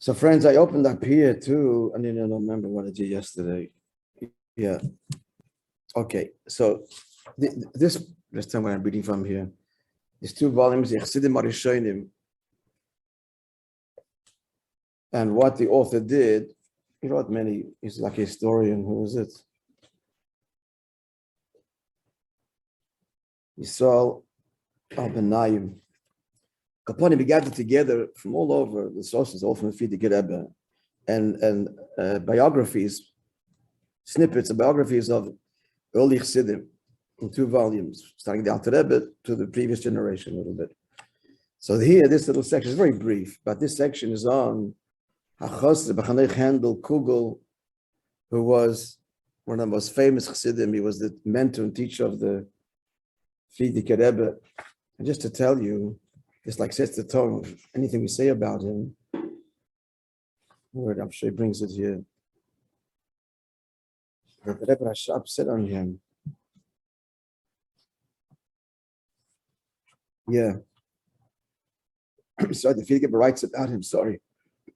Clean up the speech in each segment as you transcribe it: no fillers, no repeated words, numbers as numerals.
So, friends, I opened up here too. I don't remember what I did yesterday. Yeah. Okay. So, this time when I'm reading from here, there's 2 volumes, the Chassidim Arishonim, and what the author did. He wrote many. He's like a historian. Who is it? Yisrael Al-Benayim. Kaponim, we gathered together from all over the sources, all from the Chassidic Rebbe, and biographies, snippets of biographies of early Chassidim in 2 volumes, starting the Alter Rebbe to the previous generation a little bit. So here, this little section is very brief, but this section is on HaChassid B'Chanech Handel Kugel, who was one of the most famous Chassidim. He was the mentor and teacher of the Chassidic Rebbe. And just to tell you, this like sets the tone of anything we say about him. Word, I'm sure he brings it here. The Rebbe Rashab said on him, yeah. Sorry, the Chassidic Rebbe writes about him, sorry.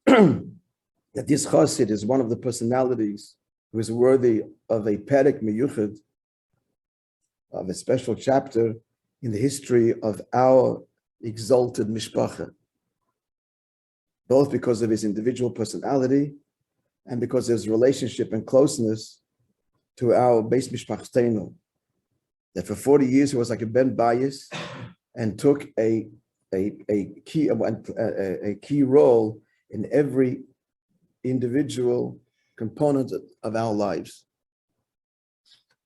That this Chassid is one of the personalities who is worthy of a perek miyuchad, of a special chapter in the history of our exalted mishpacha, both because of his individual personality and because of his relationship and closeness to our base mishpachteinu. That for 40 years he was like a ben bayis and took a key role in every individual component of our lives.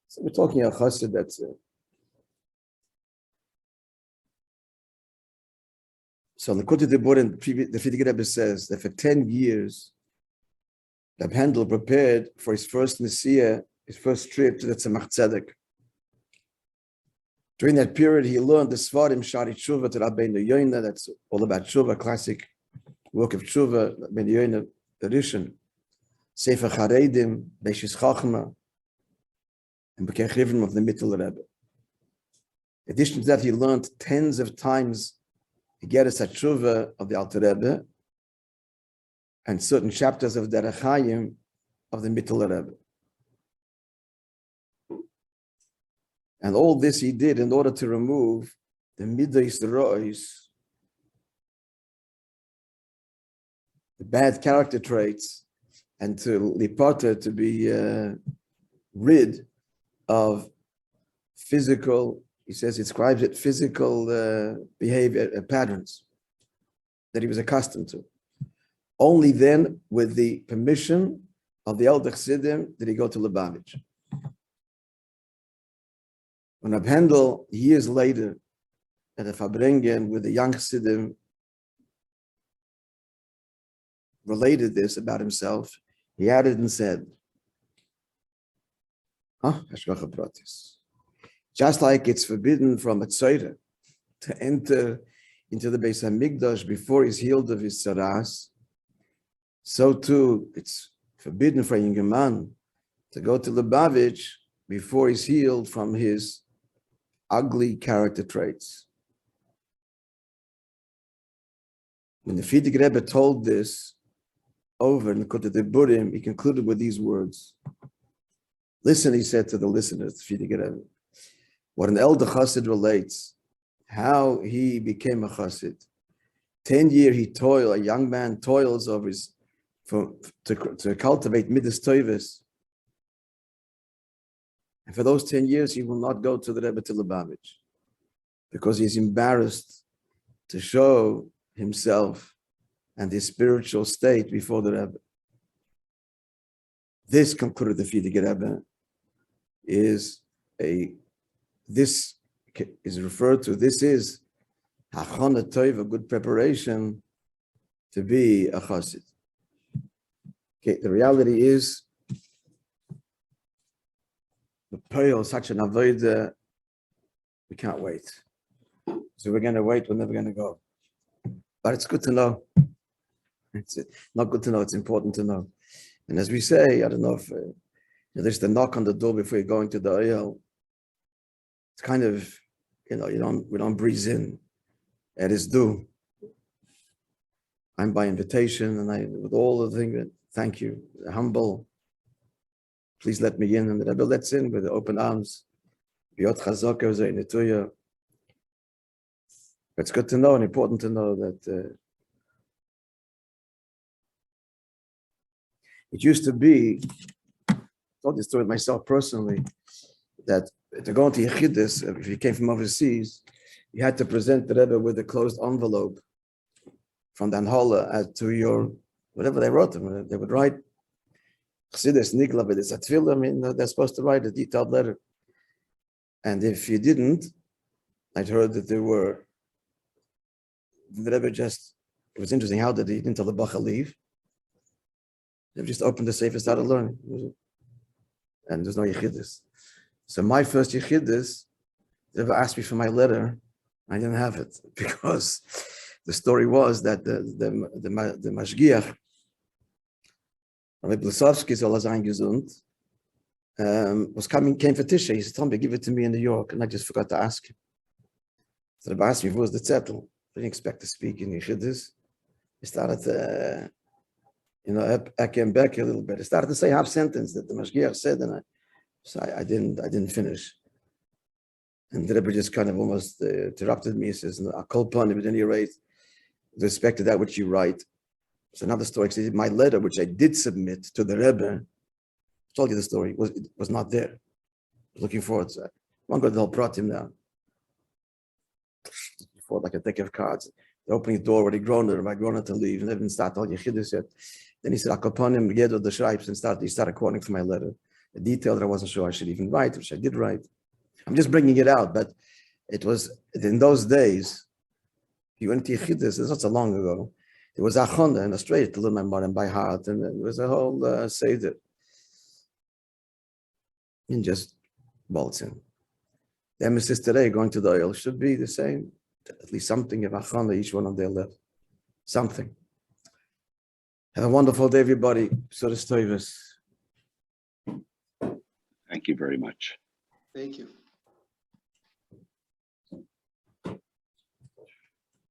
So we're talking about chassid that's So the Kutei Diburim, the Chassidic Rebbe says that for 10 years, Reb Handel prepared for his first Messiah, his first trip to the Tzemach Tzedek. During that period, he learned the Svarim Shari Tshuva to Rabbeinu Yoina. That's all about Tshuva, classic work of Tshuva, Rabbeinu Yoina, the Rishon, Sefer Charedim, Beishis Chachma, and became Chivrim of the Mittel Rebbe. In addition to that, he learned tens of times the Geras HaTshuva of the Alter Rebbe and certain chapters of Derech Hayim of the Mittel Rebbe. And all this he did in order to remove the Midas Rois, the bad character traits, and to Lipata, to be rid of physical, he says, it describes it, physical behavior patterns that he was accustomed to. Only then, with the permission of the elder Chassidim, did he go to Lubavitch. When Reb Handel, years later, at a Fabrengen with the young Chassidim, related this about himself, he added and said, just like it's forbidden from a tzorah to enter into the Beis HaMikdash before he's healed of his tzaras, so too it's forbidden for a young man to go to Lubavitch before he's healed from his ugly character traits. When the Chassidic Rebbe told this over in the Kutei Diburim, he concluded with these words. Listen, he said to the listeners, the Chassidic Rebbe, what an elder chassid relates, how he became a chassid. 10 years he toiled, a young man toils over to cultivate midas toivus. And for those 10 years, he will not go to the Rebbe to Lubavitch because he's embarrassed to show himself and his spiritual state before the Rebbe. This, concluded the Chassidic Rebbe, this is referred to, this is hachana tov, a good preparation to be a chassid. Okay, the reality is, the pearl, such an avodah, we can't wait. So we're going to wait, we're never going to go. But it's good to know. It's not good to know, it's important to know. And as we say, I don't know if there's the knock on the door before you're going to the oil. It's kind of, we don't breeze in. It is due. I'm by invitation, and with all the things, thank you, humble. Please let me in, and the Rebbe lets in with open arms. It's good to know and important to know that it used to be, I told this story myself personally, that to go into Yechidus, if you came from overseas, you had to present the Rebbe with a closed envelope from the Anhola to your, whatever they wrote them. They would write, Chassidus, Nikla, I mean, they're supposed to write a detailed letter. And if you didn't, I'd heard that the Rebbe just, it was interesting, how did he didn't tell the Bacha leave? They just opened the safe and started learning. And there's no Yechidus. So my first Yechidus, they ever asked me for my letter, I didn't have it, because the story was that the Mashgiach, Rabbi Blasovsky, soll sein gesund, came for Tisha. He said, "Tommy, give it to me in New York," and I just forgot to ask him. So Rabbi asked me, "What was the zettel?" I didn't expect to speak in Yechidus. He started, Eke and Beck a little bit. He started to say half sentence that the Mashgiach said, and I didn't finish. And the Rebbe just kind of almost interrupted me. He says, "I call upon him at any rate, with respect to that which you write." So another story, my letter, which I did submit to the Rebbe, I told you the story, was not there. Looking forward to it. One Gadol brought him down. Before, like a deck of cards. The opening door, already grown it, I grown it to leave, and they didn't start all Yechidus yet. Then he said, "Akaponim, Gedo the Shripes," and he started quoting from my letter. A detail that I wasn't sure I should even write, which I did write. I'm just bringing it out, but it was, in those days, you went to Yechidus, this was not so long ago. There was Achonda in Australia to learn my Marim by heart, and there was a whole Seder. And just bolts in. The emphasis today, going to the oil, should be the same. At least something of Achonda, each one on their left. Something. Have a wonderful day, everybody. Thank you very much. Thank you.